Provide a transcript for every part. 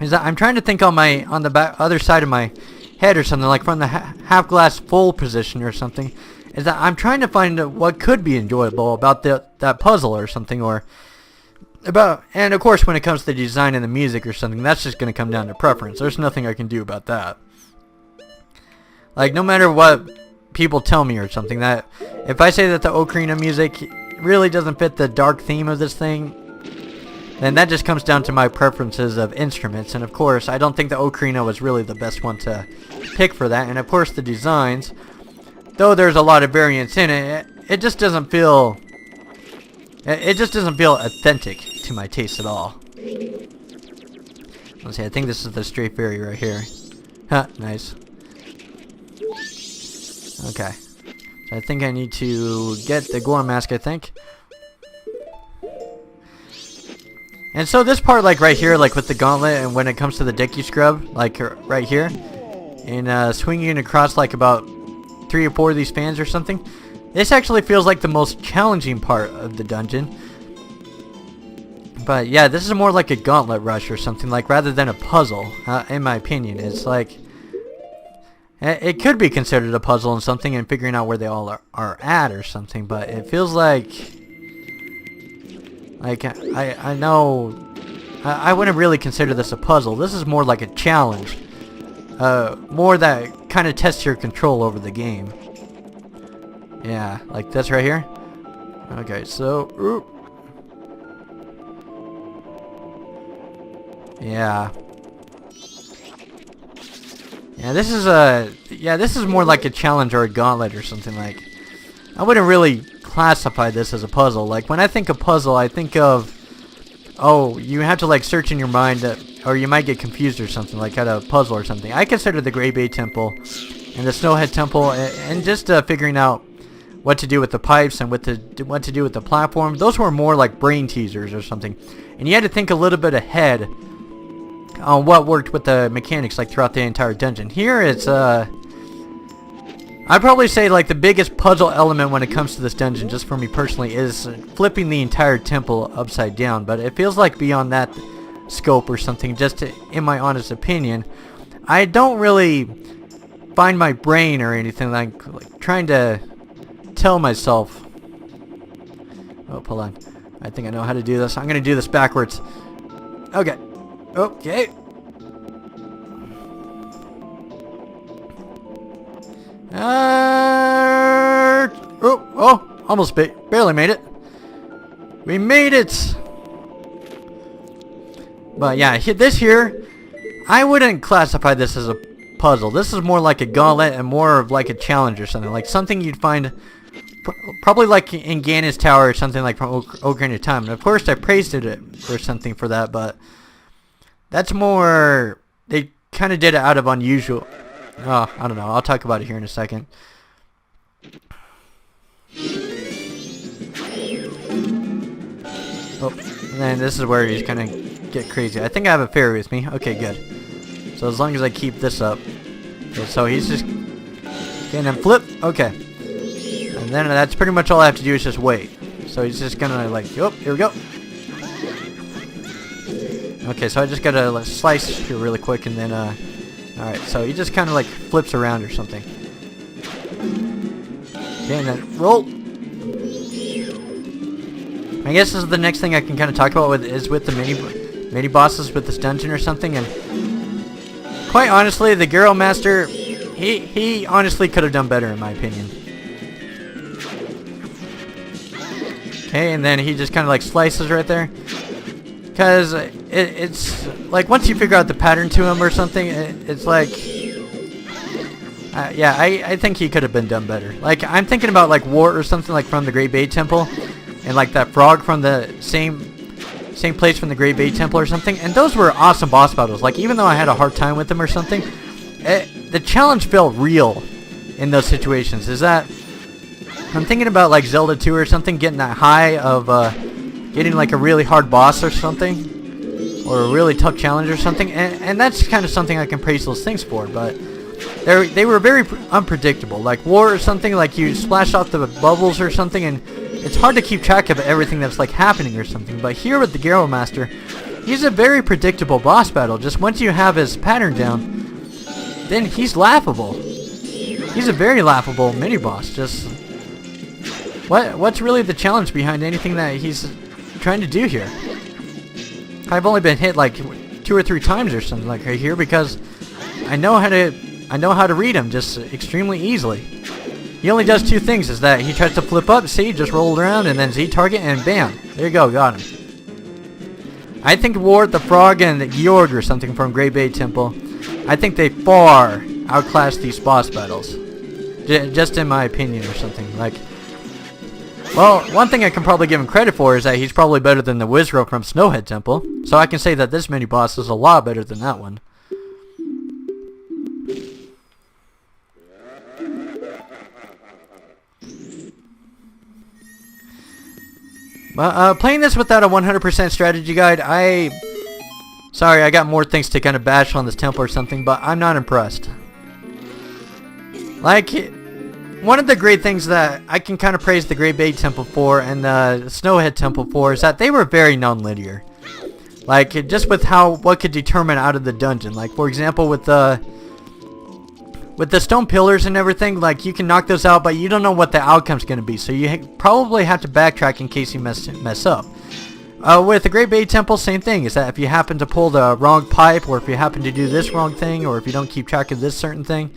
is that I'm trying to think on the other side of my head or something, like from the half glass full position or something, is that I'm trying to find what could be enjoyable about that puzzle or something, or about, and of course when it comes to the design and the music or something, that's just going to come down to preference. There's nothing I can do about that. Like, no matter what people tell me or something, that if I say that the ocarina music really doesn't fit the dark theme of this thing, then that just comes down to my preferences of instruments. And of course, I don't think the ocarina was really the best one to pick for that. And of course, the designs, though there's a lot of variance in it, it just doesn't feel authentic to my taste at all. Let's see, I think this is the straight fairy right here. Huh, nice. Okay. So I think I need to get the Goron mask, I think. And so this part, like right here, like with the gauntlet, and when it comes to the Dicky Scrub, like right here, and swinging across like about 3 or 4 of these fans or something, this actually feels like the most challenging part of the dungeon. But yeah, this is more like a gauntlet rush or something, like rather than a puzzle, in my opinion. It's like, it could be considered a puzzle and something, and figuring out where they all are at or something, but it feels like I know I wouldn't really consider this a puzzle. This is more like a challenge, more that kind of tests your control over the game. Yeah, like this right here. Okay, so yeah, this is more like a challenge or a gauntlet or something. Like, I wouldn't really classify this as a puzzle. Like, when I think of puzzle, I think of, oh, you have to like search in your mind, or you might get confused or something, like at a puzzle or something. I consider the Grey Bay Temple and the Snowhead Temple, and just figuring out what to do with the pipes and what to do with the platform. Those were more like brain teasers or something, and you had to think a little bit ahead on what worked with the mechanics, like throughout the entire dungeon. Here it's I'd probably say like the biggest puzzle element when it comes to this dungeon, just for me personally, is flipping the entire temple upside down. But it feels like beyond that scope or something, just in my honest opinion, I don't really find my brain or anything like trying to tell myself, oh, hold on, I think I know how to do this. I'm gonna do this backwards. Okay. Okay. Almost barely made it. We made it. But yeah, this here, I wouldn't classify this as a puzzle. This is more like a gauntlet and more of like a challenge or something. Like something you'd find probably like in Ganon's Tower or something, like from Ocarina of Time. And of course I praised it for something for that, but that's more, they kind of did it out of unusual. Oh, I don't know. I'll talk about it here in a second. Oh, and then this is where he's kind of get crazy. I think I have a fairy with me. Okay, good. So as long as I keep this up. Okay, so he's just getting him flip. Okay. And then that's pretty much all I have to do is just wait. So he's just gonna like, oh, here we go. Okay, so I just gotta slice here really quick, and then alright, so he just kind of like flips around or something. Okay, and then roll. I guess this is the next thing I can kind of talk about with the mini bosses with this dungeon or something. And quite honestly, the Garo Master, he honestly could have done better in my opinion. Okay, and then he just kind of like slices right there. Because it's like once you figure out the pattern to him or something, it's like, yeah, I think he could have been done better. Like, I'm thinking about like Wart or something, like from the Great Bay Temple, and like that frog from the same place from the Great Bay Temple or something. And those were awesome boss battles. Like, even though I had a hard time with them or something, the challenge felt real in those situations. Is that I'm thinking about like Zelda 2 or something, getting that high of getting like a really hard boss or something, or a really tough challenge or something, and that's kind of something I can praise those things for. But they were very unpredictable. Like War or something, like you splash off the bubbles or something, and it's hard to keep track of everything that's like happening or something. But here with the Garo Master, he's a very predictable boss battle. Just once you have his pattern down, then he's laughable. He's a very laughable mini boss. Just what's really the challenge behind anything that he's trying to do here? I've only been hit like 2 or 3 times or something like right here because I know how to read him just extremely easily. He only does 2 things: is that he tries to flip up, see, just roll around, and then Z target, and bam, there you go, got him. I think Wart the Frog and Georg or something from Great Bay Temple, I think they far outclass these boss battles. Just in my opinion or something. Like, well, one thing I can probably give him credit for is that he's probably better than the Wizro from Snowhead Temple. So I can say that this mini boss is a lot better than that one. But playing this without a 100% strategy guide, sorry, I got more things to kind of bash on this temple or something, but I'm not impressed. Like, one of the great things that I can kind of praise the Great Bay Temple for and the Snowhead Temple for is that they were very non-linear. Like, just with what could determine out of the dungeon. Like, for example, with the stone pillars and everything, like, you can knock those out, but you don't know what the outcome's going to be. So you probably have to backtrack in case you mess up. With the Great Bay Temple, same thing. Is that if you happen to pull the wrong pipe, or if you happen to do this wrong thing, or if you don't keep track of this certain thing,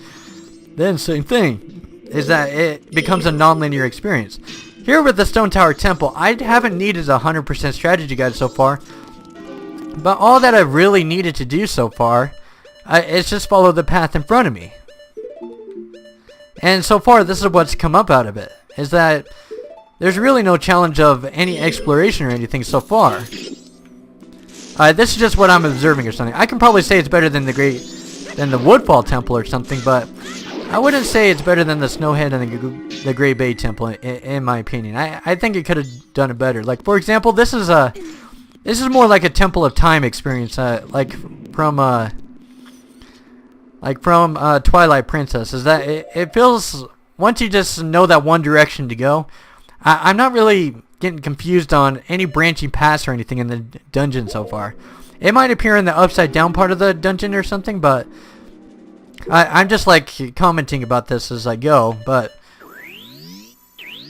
then same thing. Is that it becomes a non-linear experience. Here with the Stone Tower Temple, I haven't needed a 100% strategy guide so far. But all that I've really needed to do so far is just follow the path in front of me. And so far, this is what's come up out of it. Is that there's really no challenge of any exploration or anything so far. This is just what I'm observing or something. I can probably say it's better than the Woodfall Temple or something, but I wouldn't say it's better than the Snowhead and the Great Bay Temple, in my opinion. I think it could have done it better. Like, for example, this is more like a Temple of Time experience, like from Twilight Princess. Is that it feels, once you just know that one direction to go, I'm not really getting confused on any branching paths or anything in the dungeon so far. It might appear in the upside down part of the dungeon or something, but I'm just like commenting about this as I go. But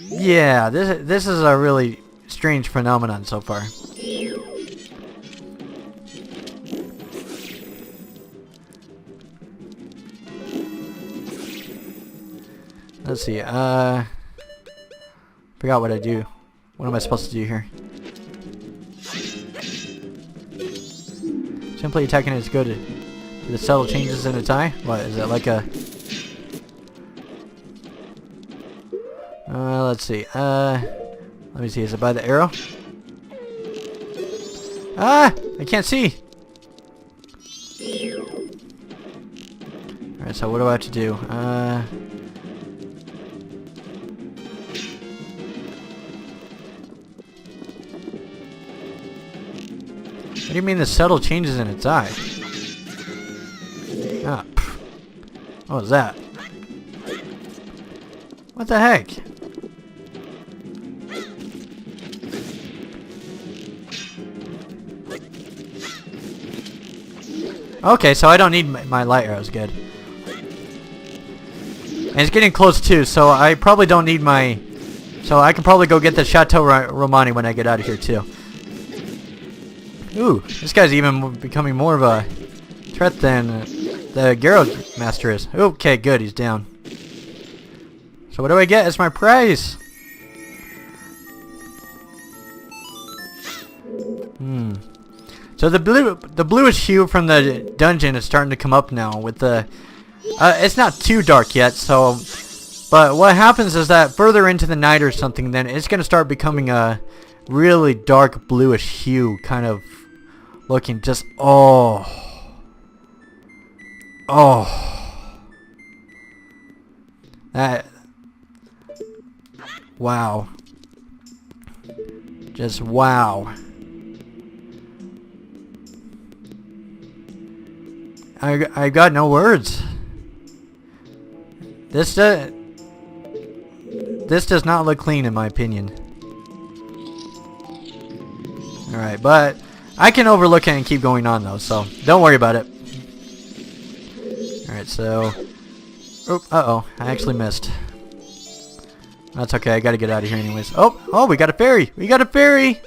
yeah, this is a really strange phenomenon so far. Let's see, forgot what I do. What am I supposed to do here? Simply attacking is good. Do the subtle changes in its eye? What, is it like a... let's see, let me see, is it by the arrow? Ah! I can't see! Alright, so what do I have to do? What do you mean the subtle changes in its eye? Ah, pff. What was that? What the heck? Okay, so I don't need my light arrows, good. And it's getting close too, so I probably don't need my... So I can probably go get the Chateau Romani when I get out of here too. Ooh, this guy's even becoming more of a threat than the Gyro Master is. Okay, good, he's down. So what do I get as my prize? So the bluish hue from the dungeon is starting to come up now with the... it's not too dark yet, so... But what happens is that further into the night or something, then it's going to start becoming a really dark bluish hue, kind of looking just... Oh. That... Wow. Just wow. I got no words. This does not look clean in my opinion. Alright, but I can overlook it and keep going on though, so don't worry about it. Alright, so... Oop, uh-oh, I actually missed. That's okay, I gotta get out of here anyways. Oh, we got a ferry! We got a ferry!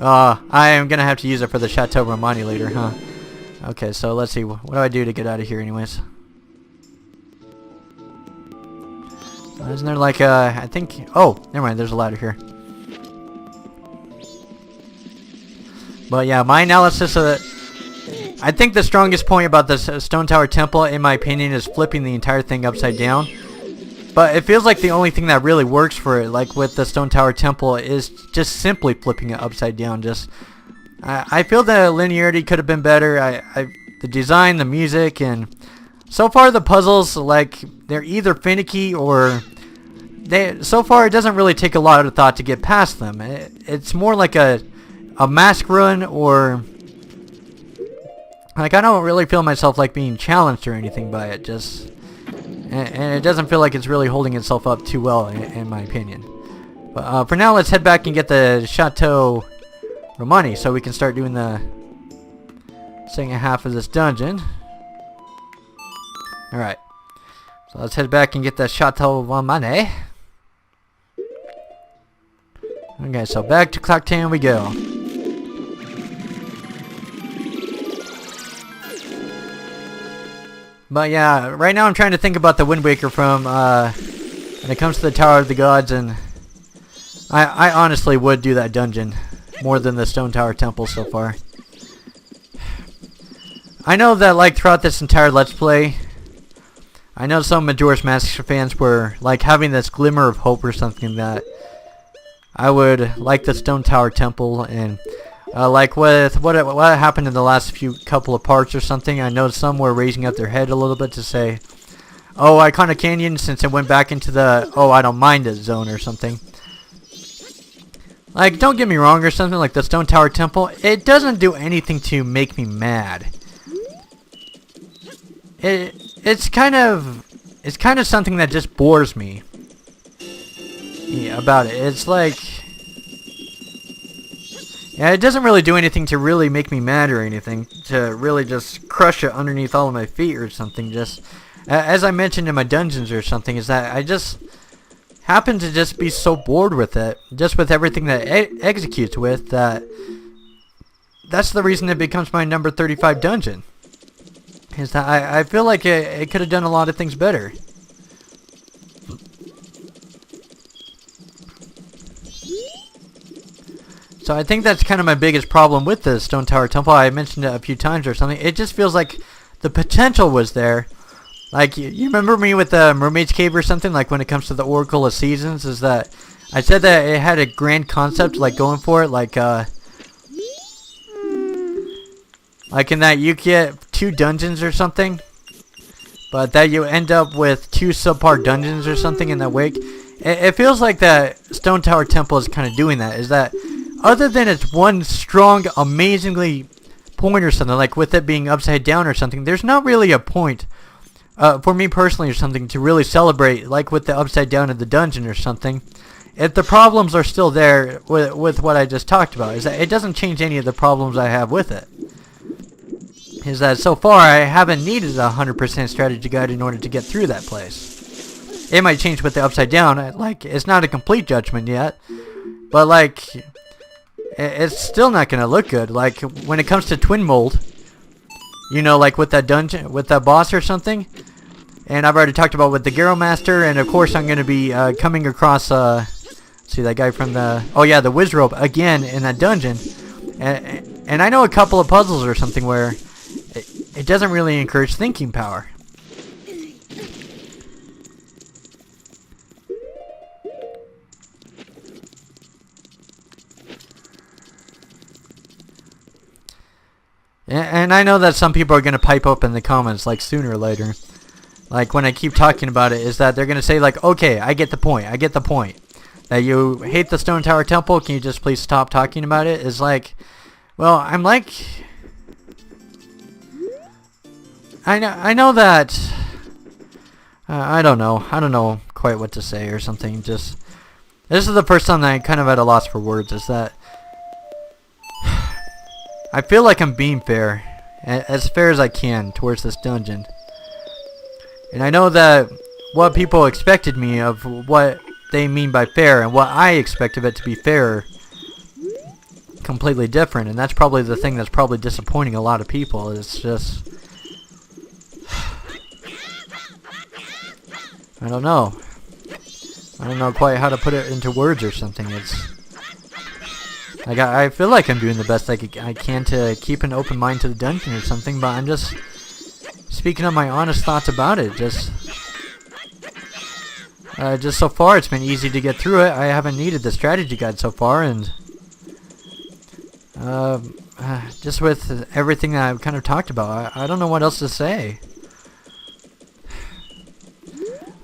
I am gonna have to use it for the Chateau Romani later, huh? Okay, so let's see. What do I do to get out of here anyways? Isn't there like a... I think... Oh, never mind, there's a ladder here. But yeah, my analysis of it... I think the strongest point about this Stone Tower Temple, in my opinion, is flipping the entire thing upside down. But it feels like the only thing that really works for it, like with the Stone Tower Temple, is just simply flipping it upside down. Just, I feel the linearity could have been better. The design, the music, and so far the puzzles, like, they're either finicky or so far it doesn't really take a lot of thought to get past them. It's more like a mask run, or like I don't really feel myself like being challenged or anything by it. Just. And it doesn't feel like it's really holding itself up too well, in my opinion. But for now, let's head back and get the Chateau Romani so we can start doing the second half of this dungeon. Alright. So let's head back and get the Chateau Romani. Okay, so back to Clock Town we go. But yeah, right now I'm trying to think about the Wind Waker from when it comes to the Tower of the Gods, and I honestly would do that dungeon more than the Stone Tower Temple so far. I know that like throughout this entire Let's Play, I know some Majora's Mask fans were like having this glimmer of hope or something that I would like the Stone Tower Temple, and like with what happened in the last couple of parts or something, I know some were raising up their head a little bit to say, oh, Iconic Canyon, since it went back into the, oh, I don't mind it zone or something. Like, don't get me wrong or something, like the Stone Tower Temple, it doesn't do anything to make me mad. It's kind of something that just bores me about it. It's like... Yeah, it doesn't really do anything to really make me mad or anything, to really just crush it underneath all of my feet or something. Just, as I mentioned in my dungeons or something, is that I just happen to just be so bored with it, just with everything that it executes with, that's the reason it becomes my number 35 dungeon. Is that I feel like it could have done a lot of things better. So I think that's kind of my biggest problem with the Stone Tower Temple. I mentioned it a few times or something. It just feels like the potential was there. Like, you remember me with the Mermaid's Cave or something? Like, when it comes to the Oracle of Seasons, is that I said that it had a grand concept, like, going for it. Like in that you get 2 dungeons or something, but that you end up with 2 subpar dungeons or something in that wake. It feels like that Stone Tower Temple is kind of doing that. Is that... Other than it's one strong, amazingly point or something, like with it being upside down or something, there's not really a point, for me personally or something, to really celebrate, like with the upside down in the dungeon or something. If the problems are still there with what I just talked about, is that it doesn't change any of the problems I have with it. Is that so far I haven't needed a 100% strategy guide in order to get through that place. It might change with the upside down, like, it's not a complete judgment yet, but like... It's still not going to look good. Like, when it comes to Twin Mold, you know, like with that dungeon, with that boss or something. And I've already talked about with the Garo Master, and of course I'm going to be coming across, see that guy from the, oh yeah, the Wizrobe again in that dungeon. And I know a couple of puzzles or something where it doesn't really encourage thinking power. And I know that some people are going to pipe up in the comments, like, sooner or later. Like, when I keep talking about it, is that they're going to say, like, okay, I get the point. I get the point. That you hate the Stone Tower Temple, can you just please stop talking about it? Is like, well, I'm like... I know that... I don't know. I don't know quite what to say or something. Just... This is the first time that I'm kind of at a loss for words, is that... I feel like I'm being fair, as fair as I can towards this dungeon. And I know that what people expected me of what they mean by fair and what I expect of it to be fair completely different, and that's probably the thing that's probably disappointing a lot of people. It's just, I don't know quite how to put it into words or something. It's like I feel like I'm doing the best I can to keep an open mind to the dungeon or something, but I'm just speaking of my honest thoughts about it. Just so far it's been easy to get through it. I haven't needed the strategy guide so far, and just with everything that I've kind of talked about, I don't know what else to say.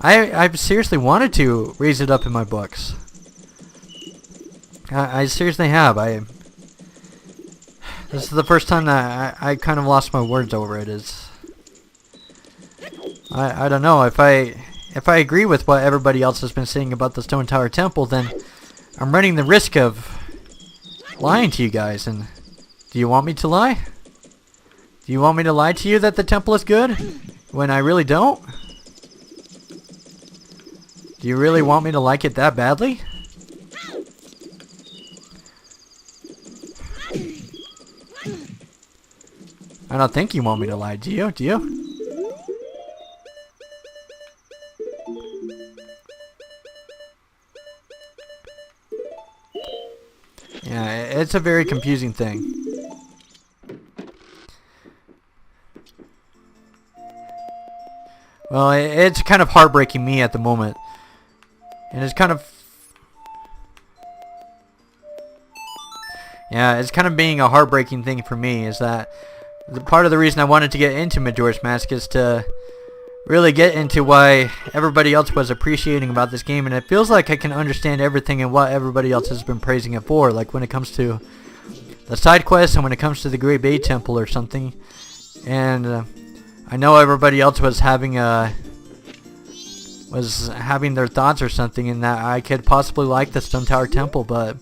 I've seriously wanted to raise it up in my books. I seriously have. This is the first time that I kind of lost my words over it. I don't know if I agree with what everybody else has been saying about the Stone Tower Temple, then I'm running the risk of lying to you guys. And do you want me to lie? Do you want me to lie to you that the temple is good when I really don't? Do you really want me to like it that badly? I don't think you want me to lie, do you? Do you? Yeah, it's a very confusing thing. Well, it's kind of heartbreaking me at the moment. And it's kind of... yeah, it's kind of being a heartbreaking thing for me, is that part of the reason I wanted to get into Majora's Mask is to really get into why everybody else was appreciating about this game, and it feels like I can understand everything and what everybody else has been praising it for, like when it comes to the side quests and when it comes to the Great Bay Temple or something. And I know everybody else was having their thoughts or something, and that I could possibly like the Stone Tower Temple, but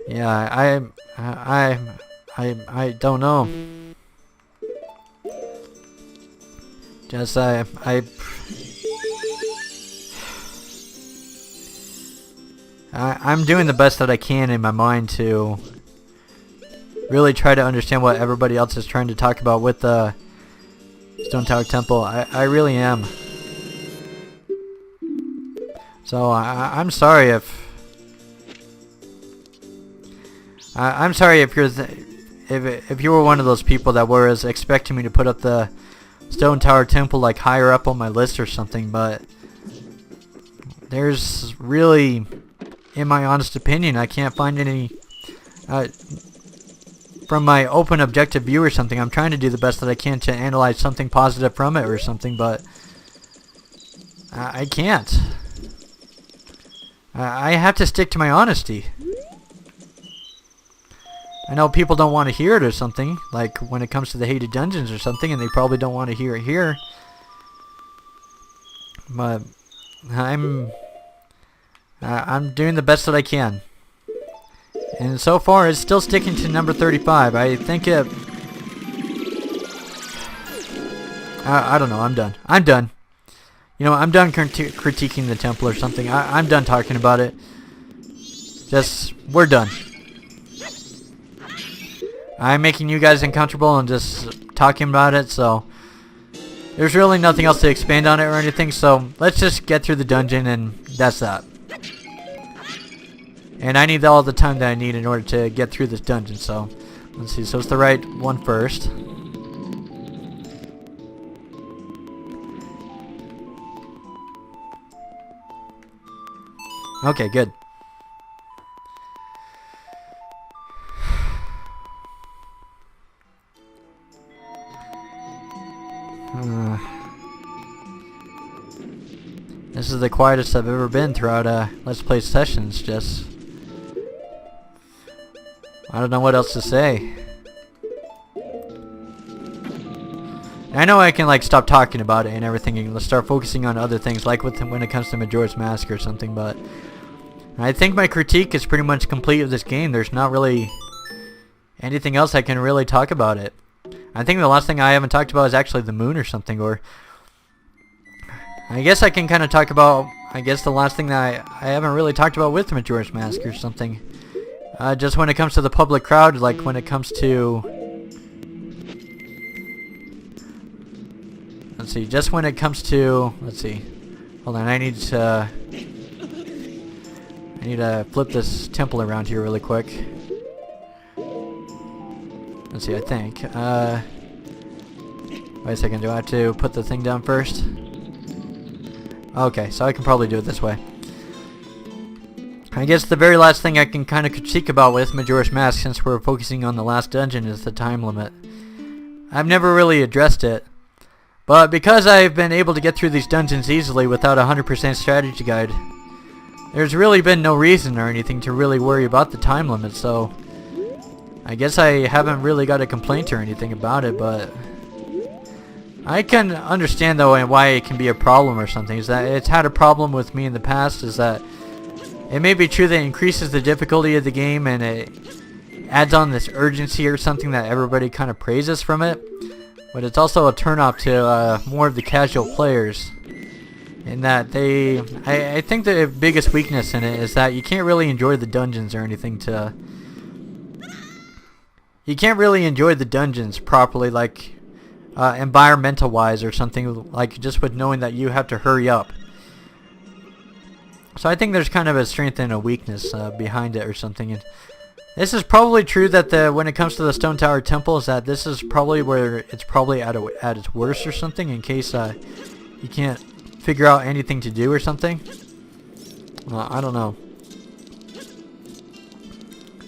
yeah, I don't know. Just I'm doing the best that I can in my mind to really try to understand what everybody else is trying to talk about with the Stone Tower Temple. I really am. So I'm sorry if I'm sorry if if you were one of those people that was expecting me to put up the Stone Tower Temple like higher up on my list or something, but there's really, in my honest opinion, I can't find any from my open objective view or something. I'm trying to do the best that I can to analyze something positive from it or something, but I can't. I have to stick to my honesty. I know people don't want to hear it or something, like when it comes to the hated dungeons or something, and they probably don't want to hear it here. But I'm doing the best that I can. And so far, it's still sticking to number 35. I think it... I don't know, I'm done. I'm done. You know, I'm done critiquing the temple or something. I'm done talking about it. We're done. I'm making you guys uncomfortable and just talking about it, so there's really nothing else to expand on it or anything, so let's just get through the dungeon, and that's that. And I need all the time that I need in order to get through this dungeon, so let's see. So it's the right one first. Okay, good. This is the quietest I've ever been throughout Let's Play sessions. Just, I don't know what else to say. And I know I can like stop talking about it and everything and start focusing on other things, like when it comes to Majora's Mask or something, but I think my critique is pretty much complete of this game. There's not really anything else I can really talk about it. I think the last thing I haven't talked about is actually the moon or something, or I guess I can kind of talk about, I guess the last thing that I haven't really talked about with Majora's Mask or something. Just when it comes to the public crowd, like when it comes to, let's see, just when it comes to, let's see, hold on, I need to flip this temple around here really quick. Let's see, I think. Wait a second, do I have to put the thing down first? Okay, so I can probably do it this way. I guess the very last thing I can kind of critique about with Majora's Mask, since we're focusing on the last dungeon, is the time limit. I've never really addressed it, but because I've been able to get through these dungeons easily without a 100% strategy guide, there's really been no reason or anything to really worry about the time limit, so I guess I haven't really got a complaint or anything about it, but I can understand though and why it can be a problem or something. Is that it's had a problem with me in the past, is that it may be true that it increases the difficulty of the game and it adds on this urgency or something that everybody kind of praises from it, but it's also a turnoff to more of the casual players. In that I think the biggest weakness in it is that you can't really enjoy the dungeons or anything you can't really enjoy the dungeons properly, like environmental wise or something, like just with knowing that you have to hurry up. So I think there's kind of a strength and a weakness behind it or something. And this is probably true that when it comes to the Stone Tower Temple, is that this is probably where it's probably at its worst or something, in case you can't figure out anything to do or something. I don't know.